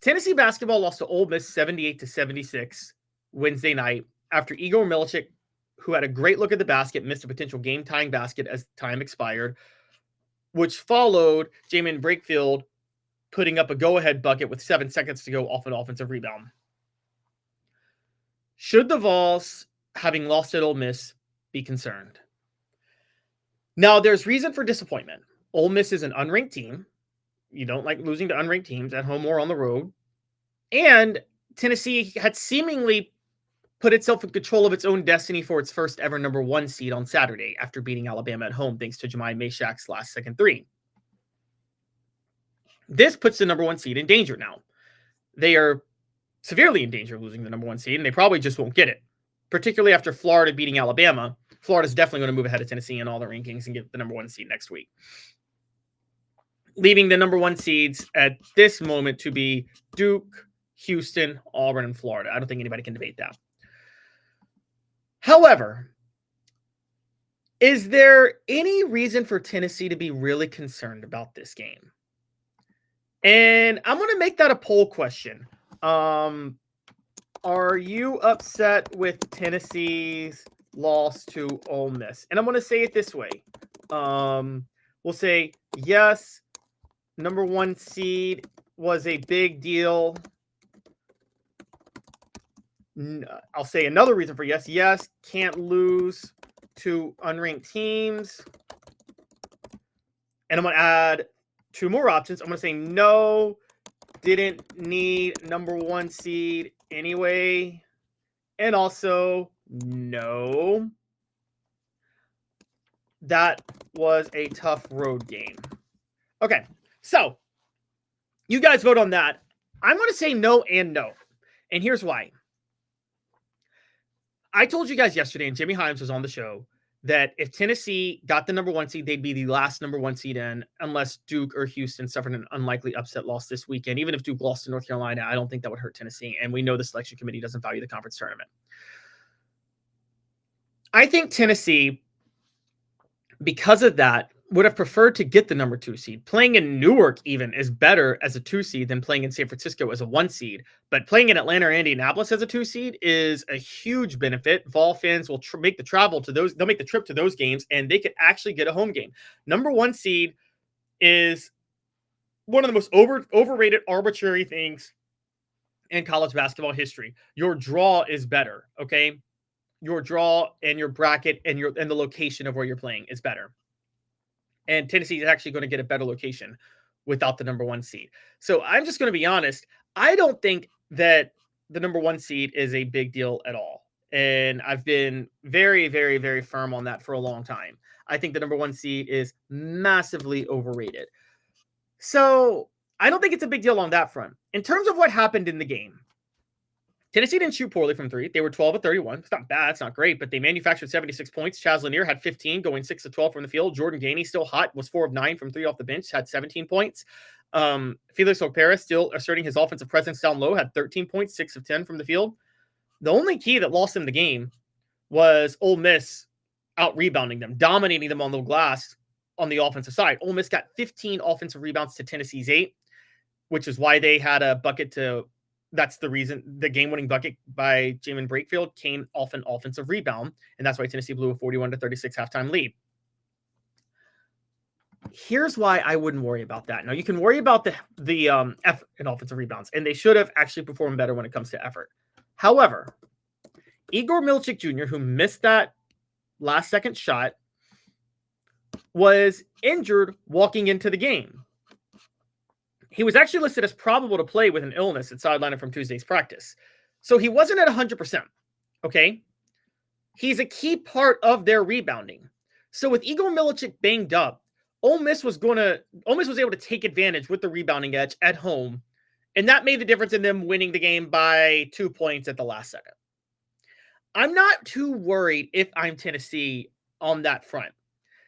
Tennessee basketball lost to Ole Miss 78-76 Wednesday night after Igor Milicic, who had a great look at the basket, missed a potential game-tying basket as time expired, which followed Jamin Brakefield putting up a go-ahead bucket with 7 seconds to go off an offensive rebound. Should the Vols, having lost at Ole Miss, be concerned? Now, there's reason for disappointment. Ole Miss is an unranked team. You don't like losing to unranked teams at home or on the road. And Tennessee had seemingly put itself in control of its own destiny for its first ever number 1 seed on Saturday after beating Alabama at home thanks to Jemai Mashak's last-second three. This puts the number 1 seed in danger now. They are severely in danger of losing the number 1 seed, and they probably just won't get it, particularly after Florida beating Alabama. Florida's definitely going to move ahead of Tennessee in all the rankings and get the number 1 seed next week. Leaving the number 1 seeds at this moment to be Duke, Houston, Auburn, and Florida. I don't think anybody can debate that. However, is there any reason for Tennessee to be really concerned about this game? And I'm going to make that a poll question. Are you upset with Tennessee's loss to Ole Miss? And I'm going to say it this way. We'll say, yes, number 1 seed was a big deal. I'll say another reason for yes. Yes, can't lose to unranked teams. And I'm going to add 2 more options. I'm going to say no, didn't need number 1 seed anyway. And also no, that was a tough road game. Okay, so you guys vote on that. I'm going to say no and no. And here's why. I told you guys yesterday, and Jimmy Hyams was on the show, that if Tennessee got the number 1 seed, they'd be the last number 1 seed in, unless Duke or Houston suffered an unlikely upset loss this weekend. Even if Duke lost to North Carolina, I don't think that would hurt Tennessee. And we know the selection committee doesn't value the conference tournament. I think Tennessee, because of that, would have preferred to get the number 2 seed. Playing in Newark even is better as a 2 seed than playing in San Francisco as a 1 seed. But playing in Atlanta or Indianapolis as a 2 seed is a huge benefit. Vol fans will make the travel to those. They'll make the trip to those games, and they could actually get a home game. Number 1 seed is one of the most overrated, arbitrary things in college basketball history. Your draw is better, okay? Your draw and your bracket and the location of where you're playing is better. And Tennessee is actually going to get a better location without the number 1 seed. So I'm just going to be honest. I don't think that the number 1 seed is a big deal at all. And I've been very, very, very firm on that for a long time. I think the number 1 seed is massively overrated. So I don't think it's a big deal on that front. In terms of what happened in the game, Tennessee didn't shoot poorly from 3. They were 12 of 31. It's not bad. It's not great, but they manufactured 76 points. Chaz Lanier had 15, going 6 of 12 from the field. Jordan Gainey, still hot, was 4 of 9 from 3 off the bench, had 17 points. Felix Opera, still asserting his offensive presence down low, had 13 points, 6 of 10 from the field. The only key that lost them the game was Ole Miss out-rebounding them, dominating them on the glass on the offensive side. Ole Miss got 15 offensive rebounds to Tennessee's 8, which is why they had a bucket to... That's the reason the game-winning bucket by Jamin Brakefield came off an offensive rebound, and that's why Tennessee blew a 41-36 halftime lead. Here's why I wouldn't worry about that. Now, you can worry about the effort in offensive rebounds, and they should have actually performed better when it comes to effort. However, Igor Milicic Jr., who missed that last-second shot, was injured walking into the game. He was actually listed as probable to play with an illness and sidelined from Tuesday's practice. So he wasn't at 100%, okay? He's a key part of their rebounding. So with Igor Milicic banged up, Ole Miss was able to take advantage with the rebounding edge at home, and that made the difference in them winning the game by 2 points at the last second. I'm not too worried if I'm Tennessee on that front.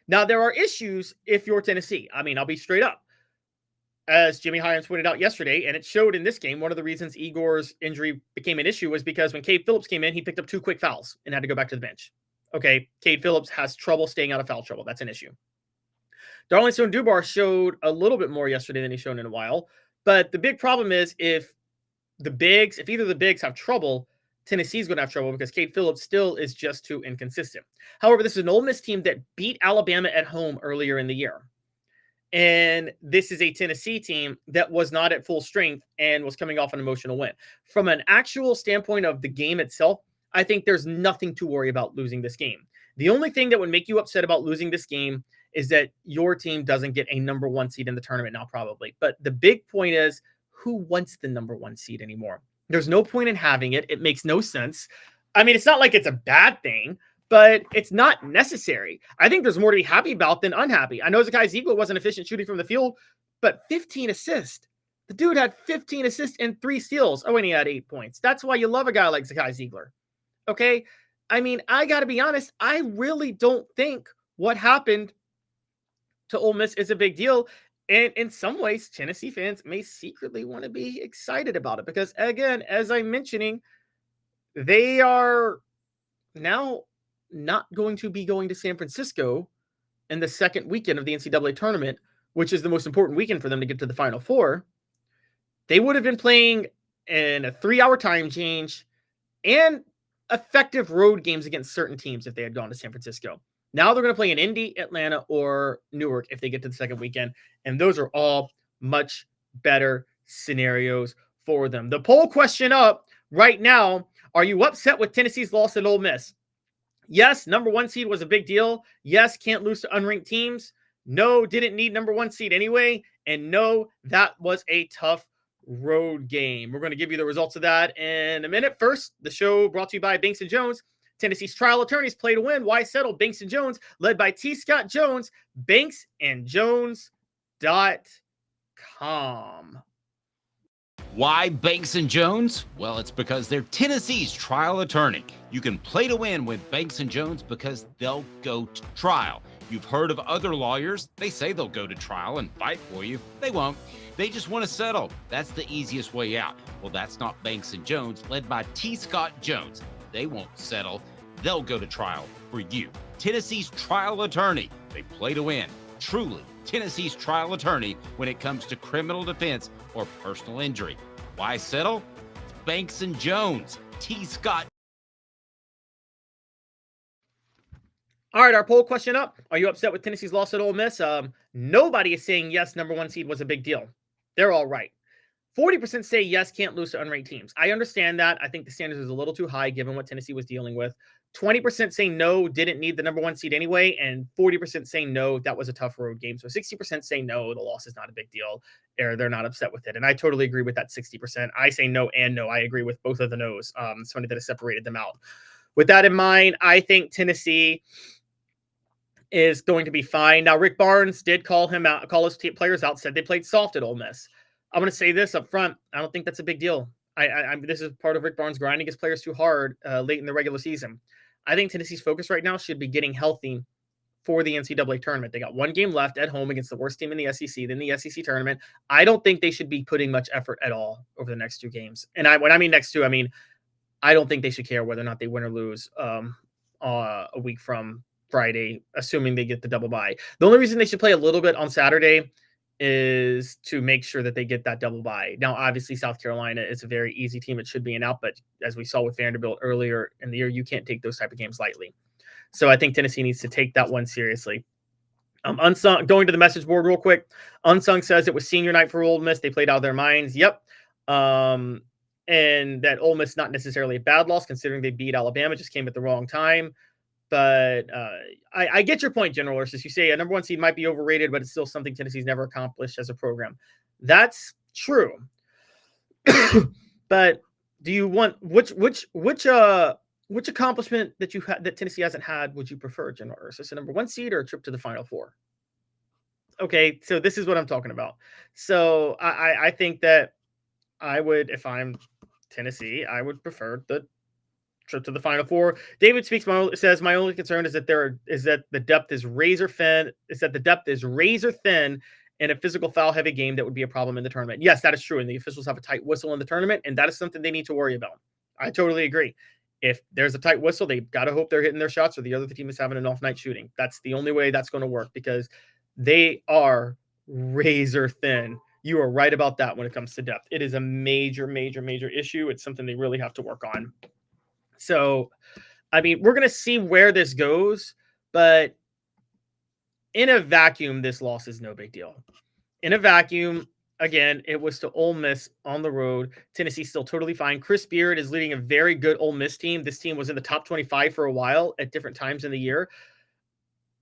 Now, there are issues if you're Tennessee. I mean, I'll be straight up. As Jimmy Hyams pointed out yesterday, and it showed in this game, one of the reasons Igor's injury became an issue was because when Cade Phillips came in, he picked up 2 quick fouls and had to go back to the bench. Okay, Cade Phillips has trouble staying out of foul trouble. That's an issue. Darlington Dubar showed a little bit more yesterday than he's shown in a while, but the big problem is if the bigs, if either of the bigs have trouble, Tennessee's going to have trouble because Cade Phillips still is just too inconsistent. However, this is an Ole Miss team that beat Alabama at home earlier in the year. And this is a Tennessee team that was not at full strength and was coming off an emotional win. From an actual standpoint of the game itself, I think there's nothing to worry about losing this game. The only thing that would make you upset about losing this game is that your team doesn't get a number 1 seed in the tournament now, probably. But the big point is, who wants the number 1 seed anymore? There's no point in having it. It makes no sense. I mean, it's not like it's a bad thing, but it's not necessary. I think there's more to be happy about than unhappy. I know Zakai Ziegler wasn't efficient shooting from the field, but 15 assists. The dude had 15 assists and 3 steals. Oh, and he had 8 points. That's why you love a guy like Zakai Ziegler. Okay? I mean, I got to be honest. I really don't think what happened to Ole Miss is a big deal. And in some ways, Tennessee fans may secretly want to be excited about it because, again, as I'm mentioning, they are now not going to be going to San Francisco in the second weekend of the NCAA tournament, which is the most important weekend for them to get to the Final Four. They would have been playing in a 3-hour time change and effective road games against certain teams if they had gone to San Francisco. Now they're going to play in Indy, Atlanta, or Newark if they get to the second weekend. And those are all much better scenarios for them. The poll question up right now, are you upset with Tennessee's loss at Ole Miss? Yes, number 1 seed was a big deal. Yes, can't lose to unranked teams. No, didn't need number 1 seed anyway. And no, that was a tough road game. We're going to give you the results of that in a minute. First, the show brought to you by Banks & Jones. Tennessee's trial attorneys play to win. Why settle? Banks & Jones, led by T. Scott Jones, banksandjones.com. Why Banks & Jones? Well, it's because they're Tennessee's trial attorney. You can play to win with Banks & Jones because they'll go to trial. You've heard of other lawyers. They say they'll go to trial and fight for you. They won't. They just want to settle. That's the easiest way out. Well, that's not Banks & Jones, led by T. Scott Jones. They won't settle. They'll go to trial for you. Tennessee's trial attorney. They play to win. Truly, Tennessee's trial attorney when it comes to criminal defense or personal injury. Why settle? It's Banks & Jones. T. Scott. All right, our poll question up. Are you upset with Tennessee's loss at Ole Miss? Nobody is saying yes, number 1 seed was a big deal. They're all right. 40% say yes, can't lose to unranked teams. I understand that. I think the standards is a little too high given what Tennessee was dealing with. 20% say no, didn't need the number 1 seed anyway, and 40% say no, that was a tough road game. So 60% say no, the loss is not a big deal, or they're not upset with it. And I totally agree with that 60%. I say no and no. I agree with both of the no's. It's funny that it separated them out. With that in mind, I think Tennessee is going to be fine. Now, Rick Barnes did call his players out, said they played soft at Ole Miss. I'm going to say this up front. I don't think that's a big deal. This is part of Rick Barnes grinding his players too hard late in the regular season. I think Tennessee's focus right now should be getting healthy for the NCAA tournament. They got 1 game left at home against the worst team in the SEC, then the SEC tournament. I don't think they should be putting much effort at all over the next 2 games. And when I mean next 2, I mean I don't think they should care whether or not they win or lose a week from Friday, assuming they get the double bye. The only reason they should play a little bit on Saturday is to make sure that they get that double bye. Now, obviously, South Carolina is a very easy team. It should be an out, but as we saw with Vanderbilt earlier in the year, you can't take those type of games lightly. So I think Tennessee needs to take that one seriously. Unsung, going to the message board real quick. Unsung says it was senior night for Ole Miss. They played out of their minds. Yep. And that Ole Miss not necessarily a bad loss considering they beat Alabama, just came at the wrong time. But I get your point, General Ursus. You say a number 1 seed might be overrated, but it's still something Tennessee's never accomplished as a program. That's true. But do you want which accomplishment that you had that Tennessee hasn't had would you prefer, General Ursus? A number 1 seed or a trip to the Final Four? Okay, so this is what I'm talking about. So I think that I would, if I'm Tennessee, I would prefer the trip to the Final Four. David Speaks says my only concern is that the depth is razor thin. In a physical foul heavy game that would be a problem in the tournament. Yes, that is true. And the officials have a tight whistle in the tournament, and that is something they need to worry about. I totally agree. If there's a tight whistle, they've got to hope they're hitting their shots or the other team is having an off night shooting. That's the only way that's going to work because they are razor thin You are right about that when it comes to depth. It is a major, major, major issue. It's something they really have to work on. So, I mean, we're going to see where this goes, but in a vacuum, this loss is no big deal. In a vacuum, again, it was to Ole Miss on the road. Tennessee's still totally fine. Chris Beard is leading a very good Ole Miss team. This team was in the top 25 for a while at different times in the year.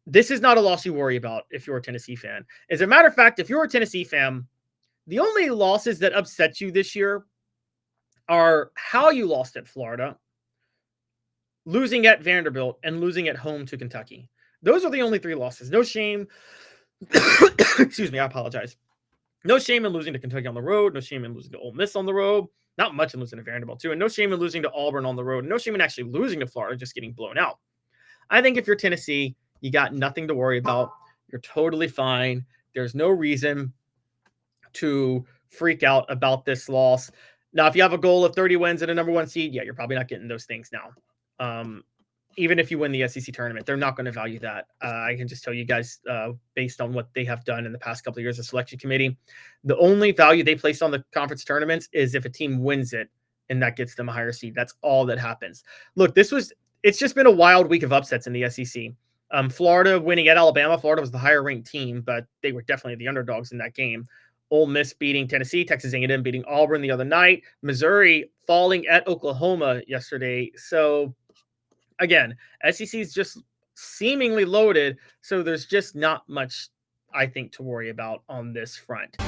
This is not a loss you worry about if you're a Tennessee fan. As a matter of fact, if you're a Tennessee fan, the only losses that upset you this year are how you lost at Florida, losing at Vanderbilt, and losing at home to Kentucky. Those are the only 3 losses. No shame. Excuse me, I apologize. No shame in losing to Kentucky on the road. No shame in losing to Ole Miss on the road. Not much in losing to Vanderbilt, too. And no shame in losing to Auburn on the road. No shame in actually losing to Florida, just getting blown out. I think if you're Tennessee, you got nothing to worry about. You're totally fine. There's no reason to freak out about this loss. Now, if you have a goal of 30 wins and a number 1 seed, yeah, you're probably not getting those things now. Even if you win the SEC tournament, they're not going to value that. I can just tell you guys, based on what they have done in the past couple of years, the selection committee, the only value they placed on the conference tournaments is if a team wins it and that gets them a higher seed. That's all that happens. Look, it's just been a wild week of upsets in the SEC. Florida winning at Alabama. Florida was the higher ranked team, but they were definitely the underdogs in that game. Ole Miss beating Tennessee, Texas A&M beating Auburn the other night, Missouri falling at Oklahoma yesterday. So again, SEC is just seemingly loaded, so there's just not much, I think, to worry about on this front.